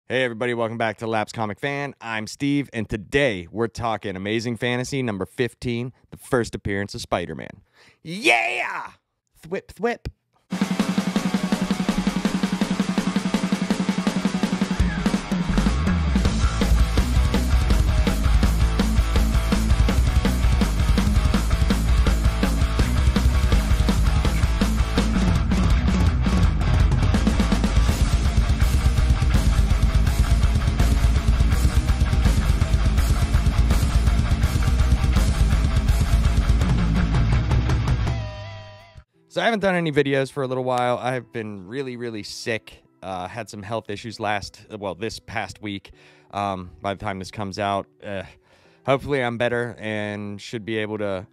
Hey everybody, welcome back to Laps Comic Fan. I'm Steve, and today we're talking Amazing Fantasy number 15, the first appearance of Spider-Man. Yeah! Thwip thwip. So I haven't done any videos for a little while. I've been really sick. Had some health issues this past week. By the time this comes out, hopefully I'm better and should be able to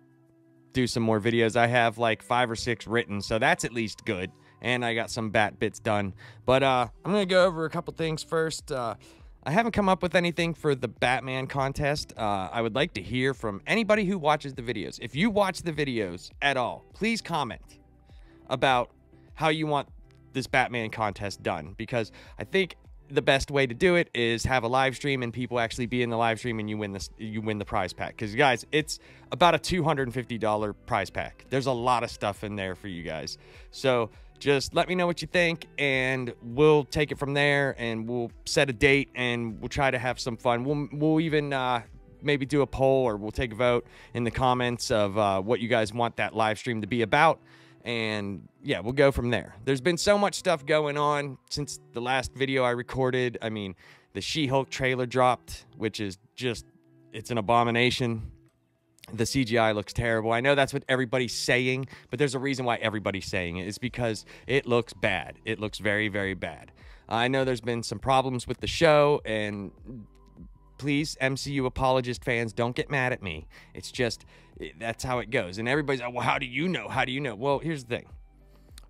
do some more videos. I have like 5 or 6 written, so that's at least good. And I got some bat bits done. But I'm going to go over a couple things first. I haven't come up with anything for the Batman contest. I would like to hear from anybody who watches the videos. If you watch the videos at all, please comment about how you want this Batman contest done, because I think the best way to do it is have a live stream and people actually be in the live stream and you win the prize pack. Because guys, it's about a $250 prize pack. There's a lot of stuff in there for you guys. So just let me know what you think and we'll take it from there, and we'll set a date and we'll try to have some fun. We'll even maybe do a poll, or we'll take a vote in the comments of what you guys want that live stream to be about. And yeah, we'll go from there. There's been so much stuff going on since the last video I recorded. I mean, the She-Hulk trailer dropped, which is just, it's an abomination. The CGI looks terrible. I know that's what everybody's saying, but there's a reason why everybody's saying it. It's because it looks bad. It looks very bad. I know there's been some problems with the show, and please, MCU apologist fans, don't get mad at me. It's just, that's how it goes. And everybody's like, well, how do you know? How do you know? Well, here's the thing.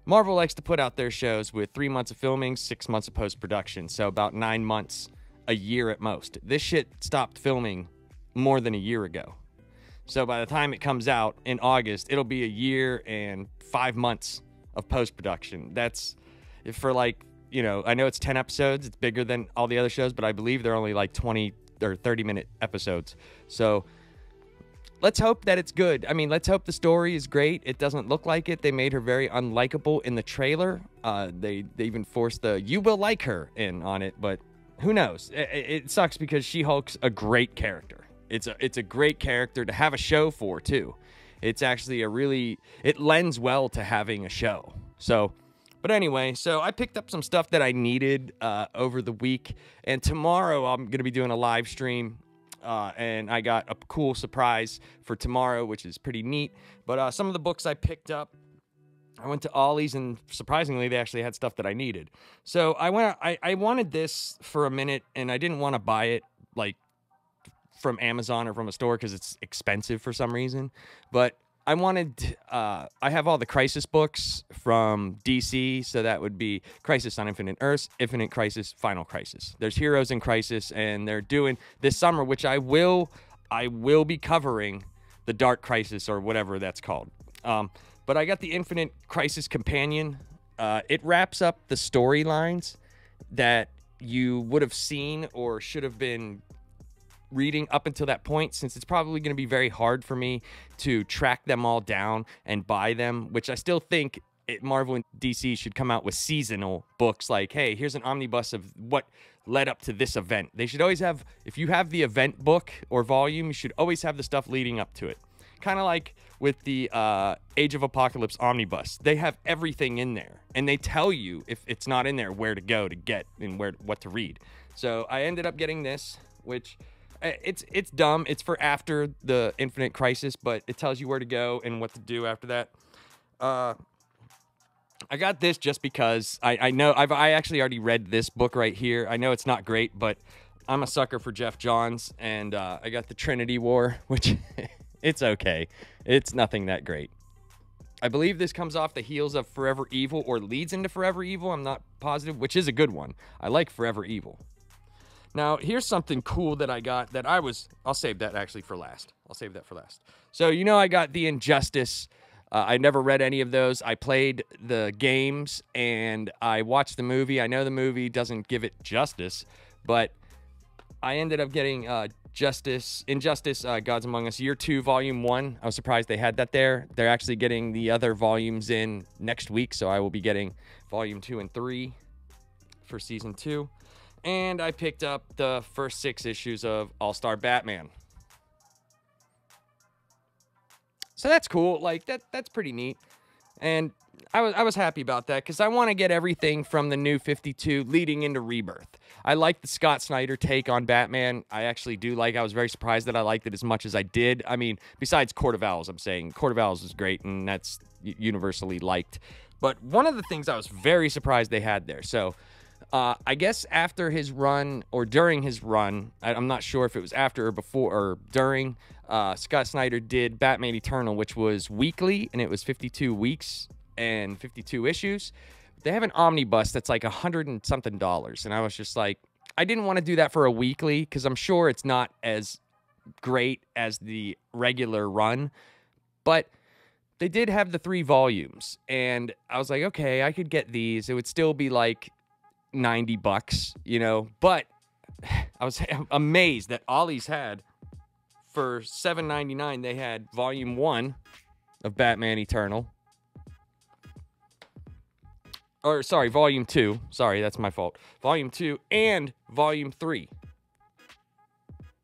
Marvel likes to put out their shows with 3 months of filming, 6 months of post-production. So about 9 months, a year at most. This shit stopped filming more than a year ago. So by the time it comes out in August, it'll be a year and 5 months of post-production. That's for, like, you know, I know it's 10 episodes. It's bigger than all the other shows, but I believe they're only like 20 or 30-minute episodes. So let's hope that it's good. I mean, let's hope the story is great. It doesn't look like it. They made her very unlikable in the trailer. They even forced the "you will like her" in on it, but who knows? It sucks because She-Hulk's a great character. It's a great character to have a show for too. It's actually it lends well to having a show. So, but anyway, so I picked up some stuff that I needed over the week, and tomorrow I'm going to be doing a live stream. And I got a cool surprise for tomorrow, which is pretty neat. But some of the books I picked up, I went to Ollie's, and surprisingly, they actually had stuff that I needed. So I wanted this for a minute, and I didn't want to buy it like from Amazon or from a store because it's expensive for some reason. But I wanted, I have all the Crisis books from DC, so that would be Crisis on Infinite Earths, Infinite Crisis, Final Crisis. There's Heroes in Crisis, and they're doing this summer, which I will be covering the Dark Crisis or whatever that's called. But I got the Infinite Crisis Companion. It wraps up the storylines that you would have seen or should have been reading up until that point, since it's probably going to be very hard for me to track them all down and buy them, which I still think Marvel and DC should come out with seasonal books like, hey, here's an omnibus of what led up to this event. They should always have, if you have the event book or volume, you should always have the stuff leading up to it. Kind of like with the Age of Apocalypse omnibus. They have everything in there, and they tell you, if it's not in there, where to go to get and what to read. So I ended up getting this, which it's dumb. It's for after the Infinite Crisis, but it tells you where to go and what to do after that. I got this just because I know I actually already read this book right here. I know it's not great, but I'm a sucker for Jeff Johns, and I got the Trinity War, which it's okay. It's nothing that great. I believe this comes off the heels of Forever Evil, or leads into Forever Evil. I'm not positive, which is a good one. I like Forever Evil. Now, here's something cool that I got that I'll save that actually for last. I'll save that for last. So, you know, I got the Injustice. I never read any of those. I played the games and I watched the movie. I know the movie doesn't give it justice, But I ended up getting Injustice, Gods Among Us Year 2, Volume 1. I was surprised they had that there. They're actually getting the other volumes in next week, so I will be getting Volume 2 and 3 for Season 2. And I picked up the first 6 issues of All-Star Batman. So that's cool. Like, that's pretty neat. And I was happy about that because I want to get everything from the New 52 leading into Rebirth. I like the Scott Snyder take on Batman. I actually do like. I was very surprised that I liked it as much as I did. I mean, besides Court of Owls, I'm saying Court of Owls was great, and that's universally liked. But one of the things I was very surprised they had there. So I guess after his run or during his run, I'm not sure if it was after or before or during, Scott Snyder did Batman Eternal, which was weekly, and it was 52 weeks and 52 issues. They have an omnibus that's like $100 and something, and I was just like, I didn't want to do that for a weekly because I'm sure it's not as great as the regular run, but they did have the 3 volumes, and I was like, okay, I could get these. It would still be like $90, you know, but I was amazed that Ollie's had for $7.99. They had Volume 1 of Batman Eternal. Or, sorry, Volume 2. Sorry, that's my fault. Volume 2 and Volume 3.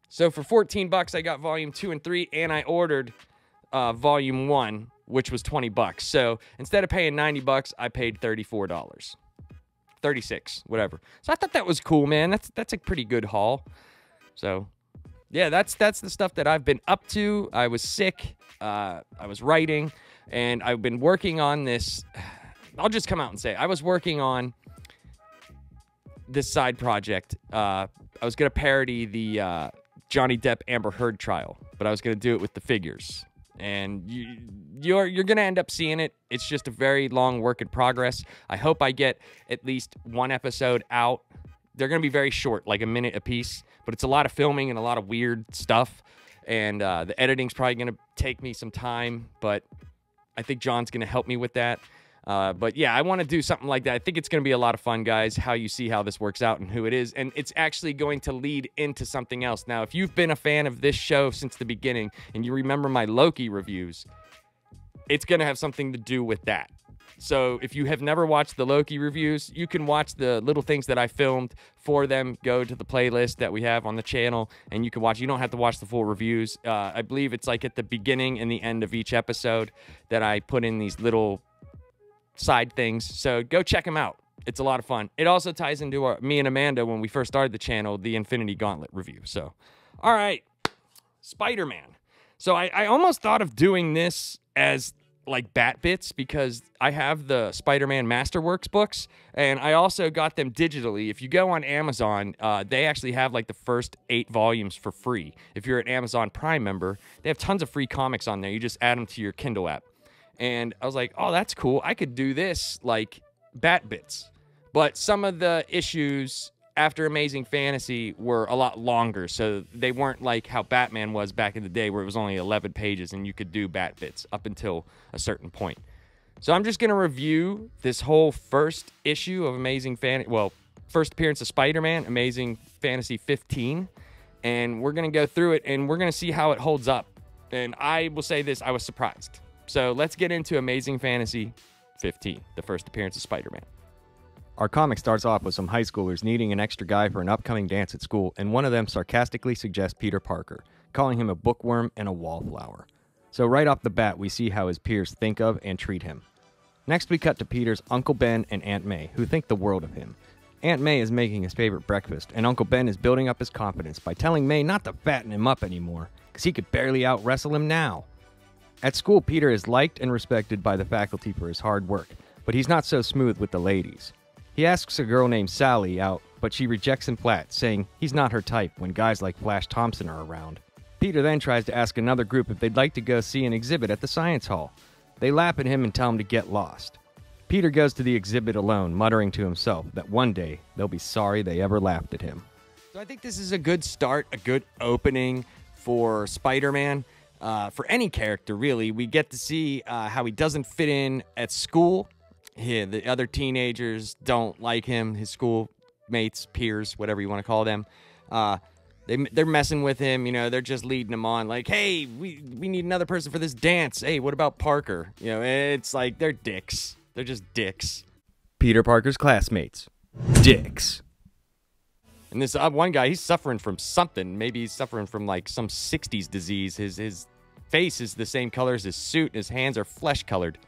So for $14, I got Volume 2 and 3, and I ordered Volume 1, which was $20. So instead of paying $90, I paid $34. 36, whatever. So I thought that was cool, man. That's a pretty good haul. So yeah, that's the stuff that I've been up to. I was sick. I was writing, and I've been working on this. I'll just come out and say I was working on this side project. I was gonna parody the Johnny Depp Amber Heard trial, but I was gonna do it with the figures. And you're gonna end up seeing it. It's just a very long work in progress. I hope I get at least 1 episode out. They're gonna be very short, like a minute a piece, but it's a lot of filming and a lot of weird stuff. And the editing's probably gonna take me some time, but I think John's gonna help me with that. But yeah, I want to do something like that. I think it's going to be a lot of fun, guys, how you see how this works out and who it is. And it's actually going to lead into something else. Now, if you've been a fan of this show since the beginning and you remember my Loki reviews, it's going to have something to do with that. So if you have never watched the Loki reviews, you can watch the little things that I filmed for them. Go to the playlist that we have on the channel, and you can watch. You don't have to watch the full reviews. I believe it's like at the beginning and the end of each episode that I put in these little side things, so go check them out. It's a lot of fun. It also ties into me and Amanda, when we first started the channel, the Infinity Gauntlet review. So, all right, Spider-Man. So I almost thought of doing this as like Bat Bits because I have the Spider-Man Masterworks books, and I also got them digitally. If you go on Amazon, they actually have like the first 8 volumes for free. If you're an Amazon Prime member, they have tons of free comics on there. You just add them to your Kindle app. And I was like, oh, that's cool. I could do this like Bat Bits. But some of the issues after Amazing Fantasy were a lot longer. So they weren't like how Batman was back in the day, where it was only 11 pages and you could do Bat Bits up until a certain point. So I'm just going to review this whole first issue of Amazing Fantasy. Well, first appearance of Spider-Man, Amazing Fantasy 15. And we're going to go through it and we're going to see how it holds up. And I will say this, I was surprised. So let's get into Amazing Fantasy 15, the first appearance of Spider-Man. Our comic starts off with some high schoolers needing an extra guy for an upcoming dance at school, and one of them sarcastically suggests Peter Parker, calling him a bookworm and a wallflower. So right off the bat, we see how his peers think of and treat him. Next, we cut to Peter's Uncle Ben and Aunt May, who think the world of him. Aunt May is making his favorite breakfast, and Uncle Ben is building up his confidence by telling May not to fatten him up anymore, because he could barely out-wrestle him now. At school, Peter is liked and respected by the faculty for his hard work, but he's not so smooth with the ladies. He asks a girl named Sally out, but she rejects him flat, saying he's not her type when guys like Flash Thompson are around. Peter then tries to ask another group if they'd like to go see an exhibit at the science hall. They laugh at him and tell him to get lost. Peter goes to the exhibit alone, muttering to himself that one day they'll be sorry they ever laughed at him. So I think this is a good start, a good opening for Spider-Man. For any character, really. We get to see how he doesn't fit in at school. The other teenagers don't like him. His school mates, peers, whatever you want to call them. They're messing with him, you know, they're just leading him on, like, hey, we need another person for this dance. Hey, what about Parker? You know, it's like, they're dicks. They're just dicks. Peter Parker's classmates. Dicks. And this one guy, he's suffering from something. Maybe he's suffering from, like, some 60s disease. His face is the same color as his suit, and his hands are flesh-colored.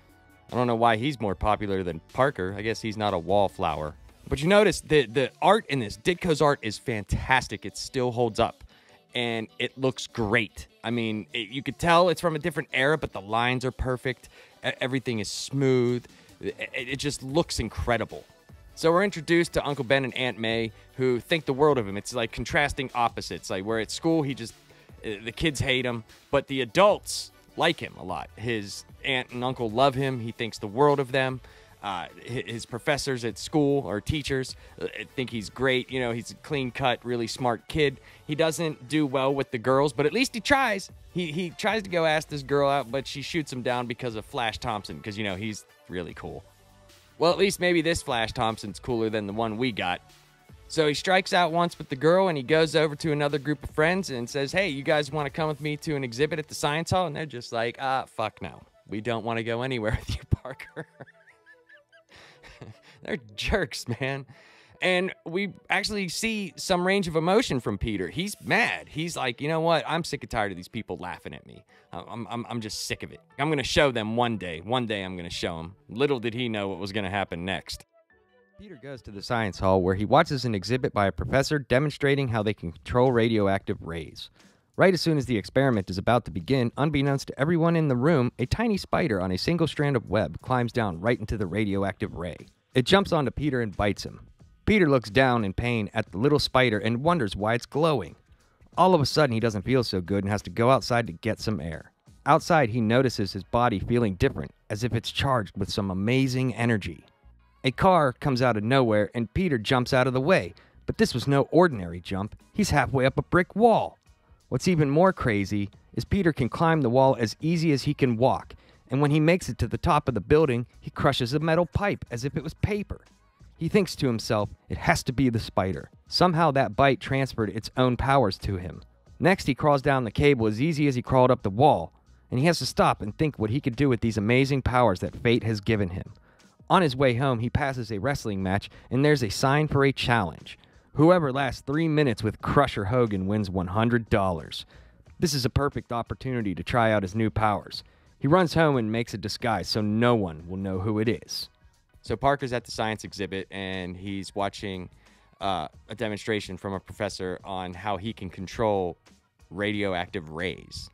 I don't know why he's more popular than Parker. I guess he's not a wallflower. But you notice the art in this, Ditko's art is fantastic. It still holds up, and it looks great. I mean, you could tell it's from a different era, but the lines are perfect. Everything is smooth. It just looks incredible. So we're introduced to Uncle Ben and Aunt May, who think the world of him. It's like contrasting opposites. Like, where at school, the kids hate him, but the adults like him a lot. His aunt and uncle love him. He thinks the world of them. His professors at school, or teachers, think he's great. You know, he's a clean-cut, really smart kid. He doesn't do well with the girls, but at least he tries. He tries to go ask this girl out, but she shoots him down because of Flash Thompson, because, you know, he's really cool. Well, at least maybe this Flash Thompson's cooler than the one we got. So he strikes out once with the girl, and he goes over to another group of friends and says, hey, you guys want to come with me to an exhibit at the science hall? And they're just like, fuck no. We don't want to go anywhere with you, Parker. They're jerks, man. And we actually see some range of emotion from Peter. He's mad. He's like, you know what? I'm sick and tired of these people laughing at me. I'm just sick of it. I'm going to show them one day. One day I'm going to show them. Little did he know what was going to happen next. Peter goes to the science hall where he watches an exhibit by a professor demonstrating how they can control radioactive rays. Right as soon as the experiment is about to begin, unbeknownst to everyone in the room, a tiny spider on a single strand of web climbs down right into the radioactive ray. It jumps onto Peter and bites him. Peter looks down in pain at the little spider and wonders why it's glowing. All of a sudden, he doesn't feel so good and has to go outside to get some air. Outside, he notices his body feeling different, as if it's charged with some amazing energy. A car comes out of nowhere and Peter jumps out of the way, but this was no ordinary jump. He's halfway up a brick wall. What's even more crazy is Peter can climb the wall as easy as he can walk, and when he makes it to the top of the building, he crushes a metal pipe as if it was paper. He thinks to himself, it has to be the spider. Somehow that bite transferred its own powers to him. Next, he crawls down the cable as easy as he crawled up the wall, and he has to stop and think what he could do with these amazing powers that fate has given him. On his way home, he passes a wrestling match, and there's a sign for a challenge. Whoever lasts 3 minutes with Crusher Hogan wins $100. This is a perfect opportunity to try out his new powers. He runs home and makes a disguise so no one will know who it is. So Parker's at the science exhibit, and he's watching a demonstration from a professor on how he can control radioactive rays.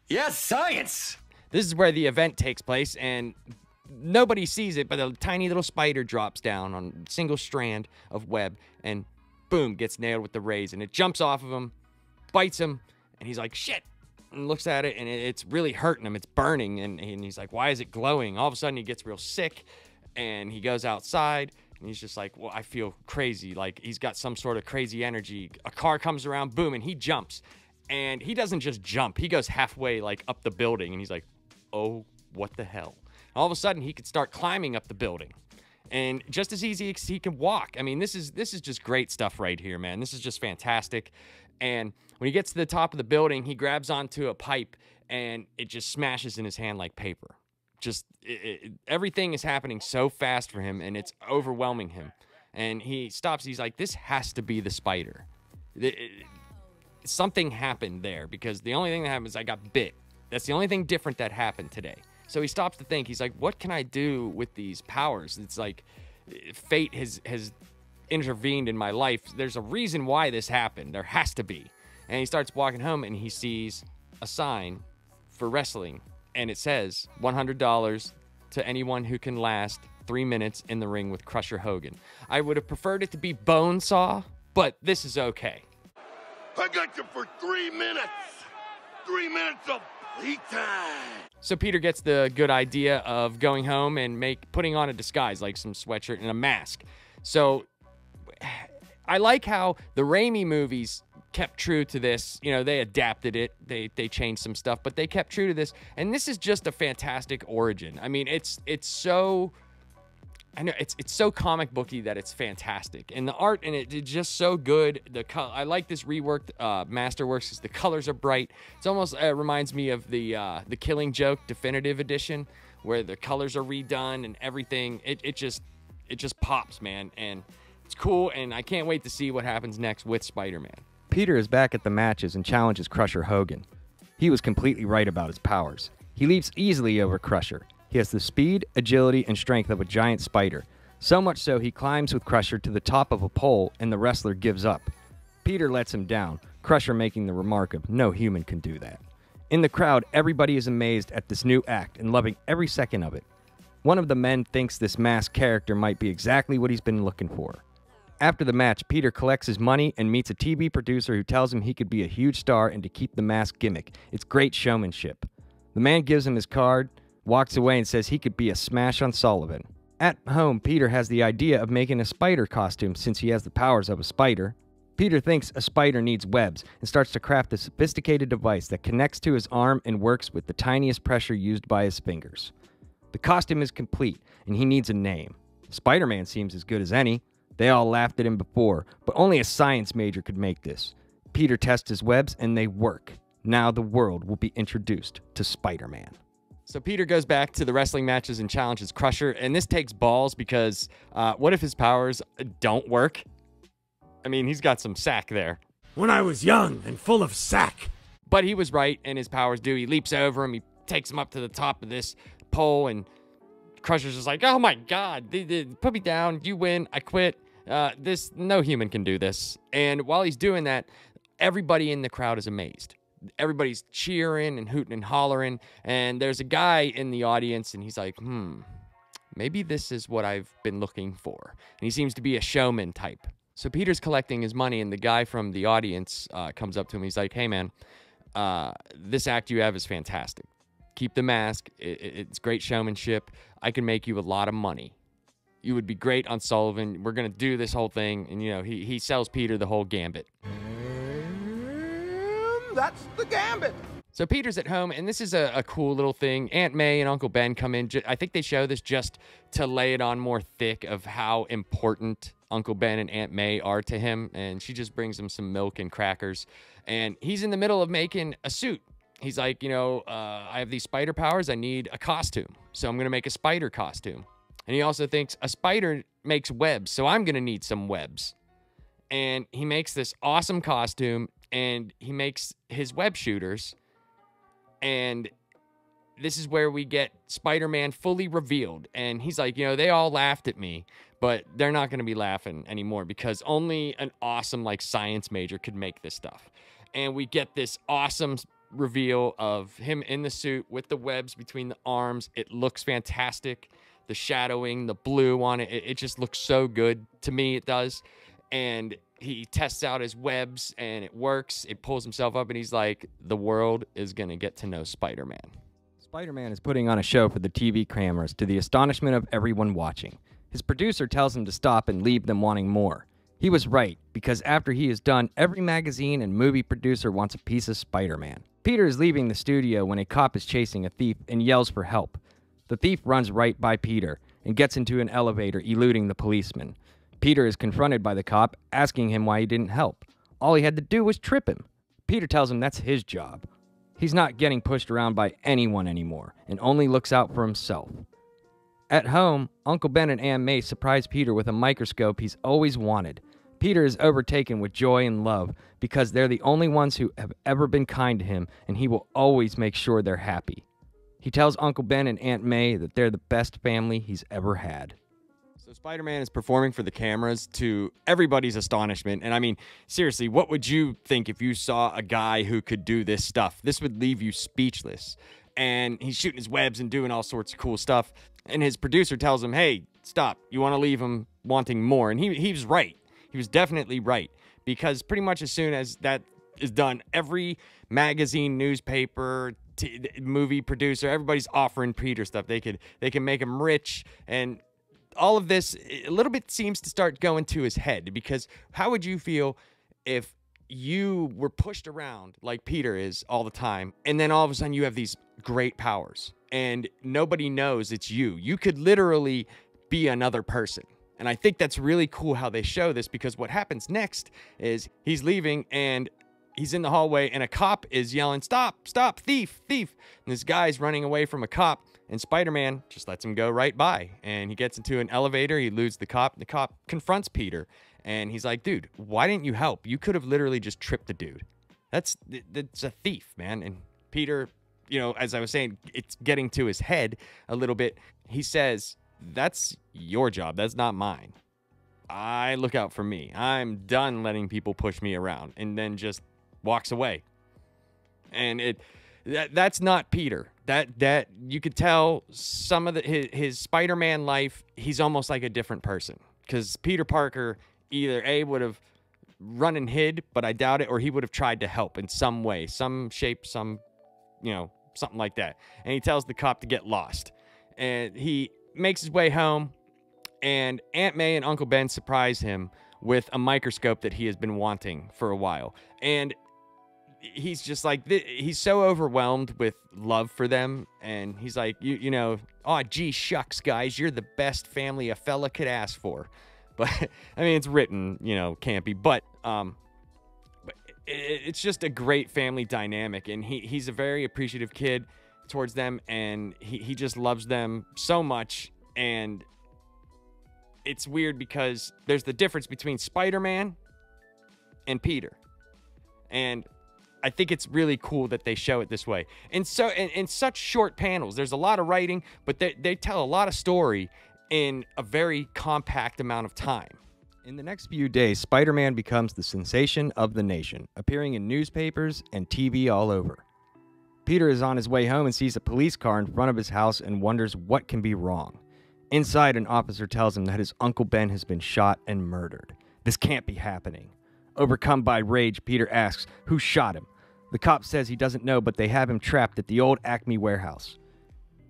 Yes, science! This is where the event takes place, and nobody sees it, but a tiny little spider drops down on a single strand of web, and boom, gets nailed with the rays, and it jumps off of him, bites him, and he's like, shit! And looks at it, and it's really hurting him. It's burning, and he's like, why is it glowing? All of a sudden, he gets real sick, and he goes outside, and he's just like, well, I feel crazy. Like, he's got some sort of crazy energy. A car comes around, boom, and he jumps. And he doesn't just jump. He goes halfway, like, up the building, and he's like, oh, what the hell? All of a sudden, he could start climbing up the building. And just as easy as he can walk. I mean, this is just great stuff right here, man. This is just fantastic. And when he gets to the top of the building, he grabs onto a pipe, and it just smashes in his hand like paper. Just everything is happening so fast for him, and it's overwhelming him. And he stops. He's like, this has to be the spider. Something happened there, because the only thing that happened is I got bit. That's the only thing different that happened today. So he stops to think. He's like, what can I do with these powers? It's like fate has intervened in my life. There's a reason why this happened. There has to be. And he starts walking home, and he sees a sign for wrestling, and it says $100 to anyone who can last 3 minutes in the ring with Crusher Hogan. I would have preferred it to be Bonesaw, but this is okay. I got you for 3 minutes. 3 minutes of play time. So Peter gets the good idea of going home and putting on a disguise, like some sweatshirt and a mask. So I like how the Raimi movies kept true to this. You know, they adapted it. They changed some stuff, but they kept true to this. And this is just a fantastic origin. I mean, it's so I know it's so comic booky that it's fantastic, and the art in it is just so good. I like this reworked Masterworks because the colors are bright. It's almost reminds me of the Killing Joke Definitive Edition, where the colors are redone and everything. It just pops, man, and it's cool. And I can't wait to see what happens next with Spider-Man. Peter is back at the matches and challenges Crusher Hogan. He was completely right about his powers. He leaps easily over Crusher. He has the speed, agility, and strength of a giant spider. So much so he climbs with Crusher to the top of a pole and the wrestler gives up. Peter lets him down, Crusher making the remark of, "No human can do that." In the crowd, everybody is amazed at this new act and loving every second of it. One of the men thinks this masked character might be exactly what he's been looking for. After the match, Peter collects his money and meets a TV producer who tells him he could be a huge star and to keep the mask gimmick. It's great showmanship. The man gives him his card, walks away, and says he could be a smash on Sullivan. At home, Peter has the idea of making a spider costume since he has the powers of a spider. Peter thinks a spider needs webs and starts to craft a sophisticated device that connects to his arm and works with the tiniest pressure used by his fingers. The costume is complete, and he needs a name. Spider-Man seems as good as any. They all laughed at him before, but only a science major could make this. Peter tests his webs, and they work. Now the world will be introduced to Spider-Man. So Peter goes back to the wrestling matches and challenges Crusher, and this takes balls because what if his powers don't work? I mean, he's got some sack there. When I was young and full of sack. But he was right, and his powers do. He leaps over him, he takes him up to the top of this pole, and Crusher's just like, "Oh my God, put me down, you win, I quit. No human can do this." And while he's doing that, everybody in the crowd is amazed. Everybody's cheering and hooting and hollering, and there's a guy in the audience, and he's like, maybe this is what I've been looking for. And he seems to be a showman type. So Peter's collecting his money, and the guy from the audience comes up to him. He's like, "Hey, man, this act you have is fantastic. Keep the mask. It's great showmanship. I can make you a lot of money. You would be great on Sullivan. We're going to do this whole thing." And, he sells Peter the whole gambit. That's the gambit. So Peter's at home, and this is a cool little thing. Aunt May and Uncle Ben come in. I think they show this just to lay it on more thick of how important Uncle Ben and Aunt May are to him. And she just brings him some milk and crackers. And he's in the middle of making a suit. He's like, I have these spider powers. I need a costume. So I'm going to make a spider costume. And he also thinks a spider makes webs, so I'm going to need some webs. And he makes this awesome costume, and he makes his web shooters. And this is where we get Spider-Man fully revealed. And he's like, they all laughed at me, but they're not going to be laughing anymore because only an awesome, science major could make this stuff. And we get this awesome reveal of him in the suit with the webs between the arms. It looks fantastic. The shadowing, the blue on it, it just looks so good. To me, it does. And he tests out his webs, and it works. It pulls himself up, and he's like, the world is going to get to know Spider-Man. Spider-Man is putting on a show for the TV cameras to the astonishment of everyone watching. His producer tells him to stop and leave them wanting more. He was right, because after he is done, every magazine and movie producer wants a piece of Spider-Man. Peter is leaving the studio when a cop is chasing a thief and yells for help. The thief runs right by Peter and gets into an elevator, eluding the policeman. Peter is confronted by the cop, asking him why he didn't help. All he had to do was trip him. Peter tells him that's his job. He's not getting pushed around by anyone anymore and only looks out for himself. At home, Uncle Ben and Aunt May surprise Peter with a microscope he's always wanted. Peter is overtaken with joy and love because they're the only ones who have ever been kind to him, and he will always make sure they're happy. He tells Uncle Ben and Aunt May that they're the best family he's ever had. So Spider-Man is performing for the cameras to everybody's astonishment. And I mean, seriously, what would you think if you saw a guy who could do this stuff? This would leave you speechless. And he's shooting his webs and doing all sorts of cool stuff. And his producer tells him, "Hey, stop. You want to leave him wanting more." And he was right. He was definitely right. Because pretty much as soon as that is done, every magazine, newspaper, movie producer, everybody's offering Peter stuff. They can make him rich, and all of this a little bit seems to start going to his head. Because how would you feel if you were pushed around like Peter is all the time, and then all of a sudden you have these great powers and nobody knows it's you? You could literally be another person. And I think that's really cool how they show this, because what happens next is he's leaving and he's in the hallway and a cop is yelling, "Stop, stop, thief, thief." And this guy's running away from a cop, and Spider-Man just lets him go right by. And he gets into an elevator, he eludes the cop. The cop confronts Peter and he's like, "Dude, why didn't you help? You could have literally just tripped the dude. That's a thief, man." And Peter, you know, as I was saying, it's getting to his head a little bit. He says, "That's your job. That's not mine. I look out for me. I'm done letting people push me around," and then just walks away. And that's not Peter. That you could tell some of his Spider-Man life, he's almost like a different person, because Peter Parker either would have run and hid, but I doubt it, or he would have tried to help in some way, some shape, some, you know, something like that. And he tells the cop to get lost, and he makes his way home, and Aunt May and Uncle Ben surprise him with a microscope that he has been wanting for a while. And he's just like, he's so overwhelmed with love for them. And he's like, you know, "Oh, gee, shucks, guys, you're the best family a fella could ask for." But I mean, it's written, you know, campy, but it's just a great family dynamic. And he's a very appreciative kid towards them, and he just loves them so much. And it's weird because there's the difference between Spider-Man and Peter, and I think it's really cool that they show it this way. And so in such short panels, there's a lot of writing, but they tell a lot of story in a very compact amount of time. In the next few days, Spider-Man becomes the sensation of the nation, appearing in newspapers and TV all over. Peter is on his way home and sees a police car in front of his house and wonders what can be wrong. Inside, an officer tells him that his Uncle Ben has been shot and murdered. This can't be happening. Overcome by rage, Peter asks who shot him. The cop says he doesn't know, but they have him trapped at the old Acme warehouse.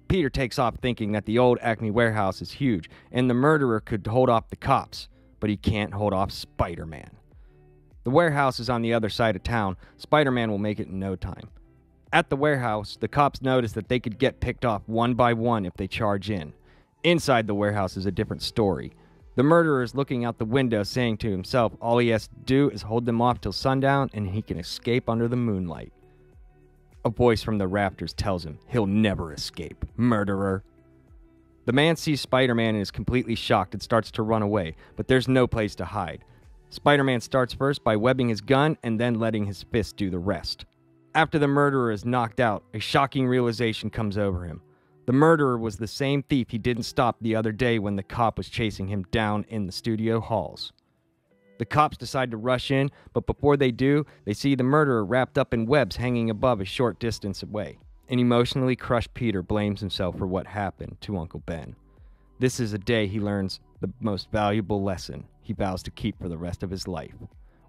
Peter takes off thinking that the old Acme warehouse is huge and the murderer could hold off the cops, but he can't hold off Spider-Man. The warehouse is on the other side of town. Spider-Man will make it in no time. At the warehouse, the cops notice that they could get picked off one by one if they charge in. Inside the warehouse is a different story. The murderer is looking out the window, saying to himself all he has to do is hold them off till sundown and he can escape under the moonlight. A voice from the rafters tells him he'll never escape, murderer. The man sees Spider-Man and is completely shocked and starts to run away, but there's no place to hide. Spider-Man starts first by webbing his gun and then letting his fist do the rest. After the murderer is knocked out, a shocking realization comes over him. The murderer was the same thief he didn't stop the other day when the cop was chasing him down in the studio halls. The cops decide to rush in, but before they do, they see the murderer wrapped up in webs hanging above a short distance away. An emotionally crushed Peter blames himself for what happened to Uncle Ben. This is a day he learns the most valuable lesson he vows to keep for the rest of his life.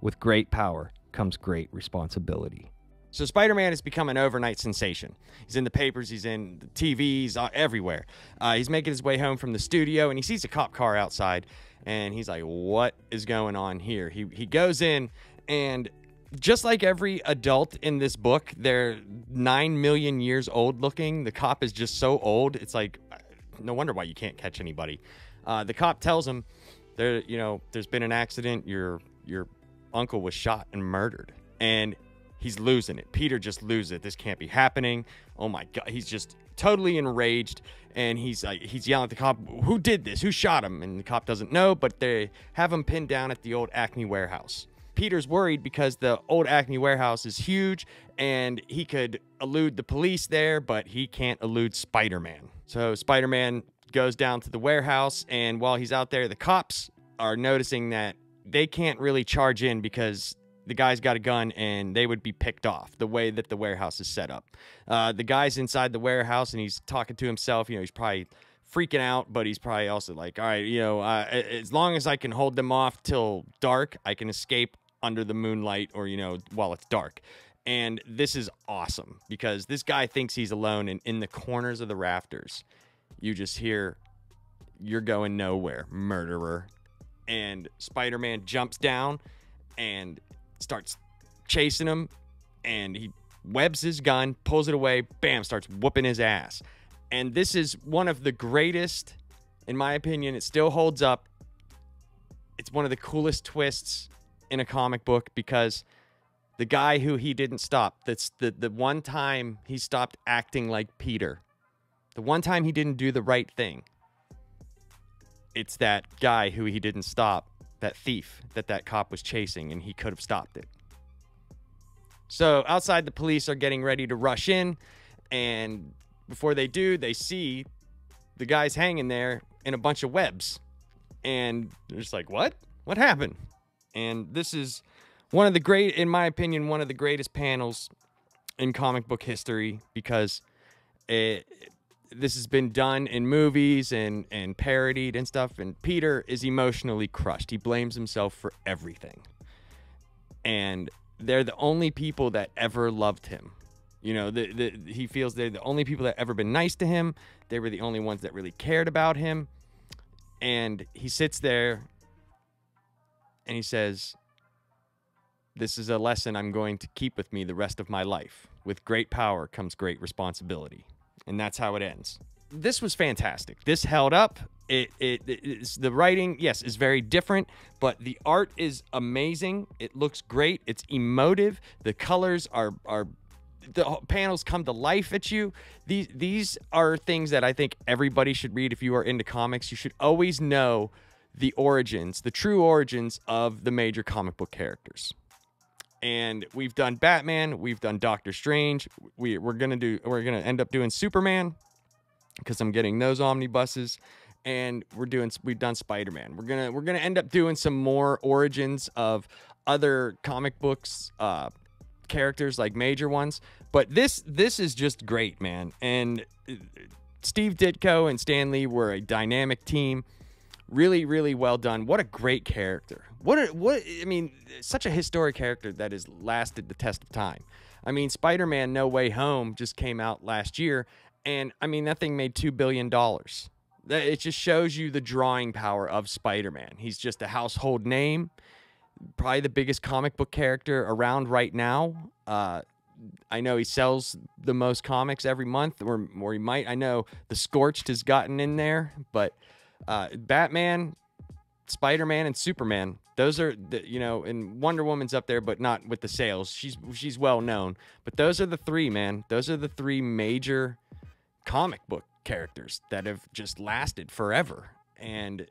With great power comes great responsibility. So Spider-Man has become an overnight sensation. He's in the papers, he's in the TVs, everywhere. He's making his way home from the studio, and he sees a cop car outside, and he's like, what is going on here? He goes in, and just like every adult in this book, they're 9 million years old looking. The cop is just so old. It's like, no wonder why you can't catch anybody. The cop tells him, there's been an accident. Your uncle was shot and murdered. And he's losing it. Peter just loses it. This can't be happening. Oh my God. He's just totally enraged. And he's yelling at the cop, who did this? Who shot him? And the cop doesn't know, but they have him pinned down at the old Acme warehouse. Peter's worried because the old Acme warehouse is huge and he could elude the police there, but he can't elude Spider-Man. So Spider-Man goes down to the warehouse, and while he's out there, the cops are noticing that they can't really charge in because the guy's got a gun and they would be picked off the way that the warehouse is set up. The guy's inside the warehouse and he's talking to himself. He's probably freaking out, but he's probably also like, all right, as long as I can hold them off till dark, I can escape under the moonlight or, while it's dark. And this is awesome because this guy thinks he's alone, and in the corners of the rafters, you just hear, you're going nowhere, murderer. And Spider-Man jumps down and starts chasing him, and he webs his gun, pulls it away, bam, starts whooping his ass. And this is one of the greatest In my opinion, it still holds up. It's one of the coolest twists in a comic book because the guy who he didn't stop, that's the one time he stopped acting like Peter, the one time he didn't do the right thing, it's that guy who he didn't stop, that thief that cop was chasing, and he could have stopped it. So outside, the police are getting ready to rush in, and before they do, they see the guy's hanging there in a bunch of webs. And they're just like, what? What happened? And this is one of the great, in my opinion, one of the greatest panels in comic book history, because this has been done in movies and parodied and stuff. And Peter is emotionally crushed. He blames himself for everything. And they're the only people that ever loved him. You know, he feels they're the only people that ever been nice to him. They were the only ones that really cared about him. And he sits there and he says, this is a lesson I'm going to keep with me the rest of my life. With great power comes great responsibility. And that's how it ends. This was fantastic. This held up. The writing, yes, is very different, but the art is amazing. It looks great. It's emotive. The colors are the panels come to life at you. These are things that I think everybody should read if you are into comics. You should always know the origins, the true origins of the major comic book characters. And we've done Batman, we've done Doctor Strange. We're gonna end up doing Superman because I'm getting those omnibuses, and we've done Spider-Man. We're gonna end up doing some more origins of other comic books characters, like major ones. But this is just great, man. And Steve Ditko and Stan Lee were a dynamic team. Really, really well done. What a great character. I mean, such a historic character that has lasted the test of time. I mean, Spider-Man No Way Home just came out last year, and I mean, that thing made $2 billion. It just shows you the drawing power of Spider-Man. He's just a household name, probably the biggest comic book character around right now. I know he sells the most comics every month, or he might. I know The Scorched has gotten in there, but Batman, Spider-Man, and Superman, those are and Wonder Woman's up there, but not with the sales. She's well known, but those are the three, man. Those are the three major comic book characters that have just lasted forever. And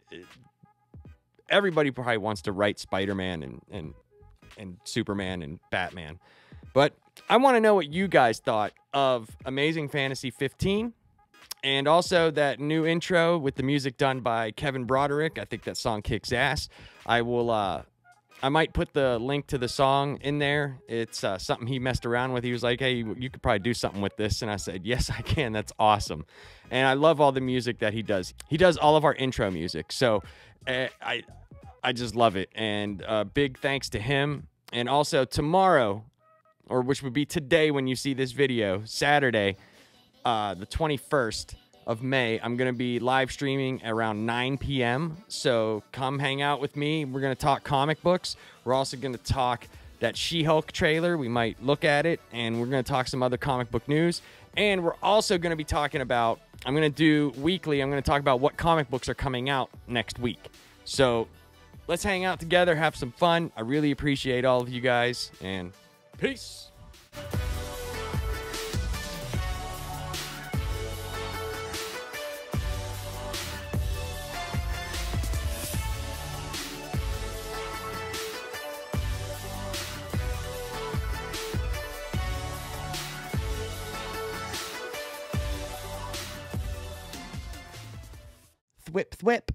everybody probably wants to write Spider-Man and Superman and Batman, but I want to know what you guys thought of Amazing Fantasy 15. And also that new intro with the music done by Kevin Broderick. I think that song kicks ass. I might put the link to the song in there. It's something he messed around with. He was like, hey, you could probably do something with this. And I said, yes, I can. That's awesome. And I love all the music that he does. He does all of our intro music. So I just love it. And big thanks to him. And also tomorrow, or which would be today when you see this video, Saturday, the 21st of May, I'm going to be live streaming around 9 p.m. So come hang out with me. We're going to talk comic books. We're also going to talk that She-Hulk trailer. We might look at it, and we're going to talk some other comic book news. And we're also going to be talking about, I'm going to do weekly, I'm going to talk about what comic books are coming out next week. So let's hang out together, have some fun. I really appreciate all of you guys, and peace. Thwip, thwip.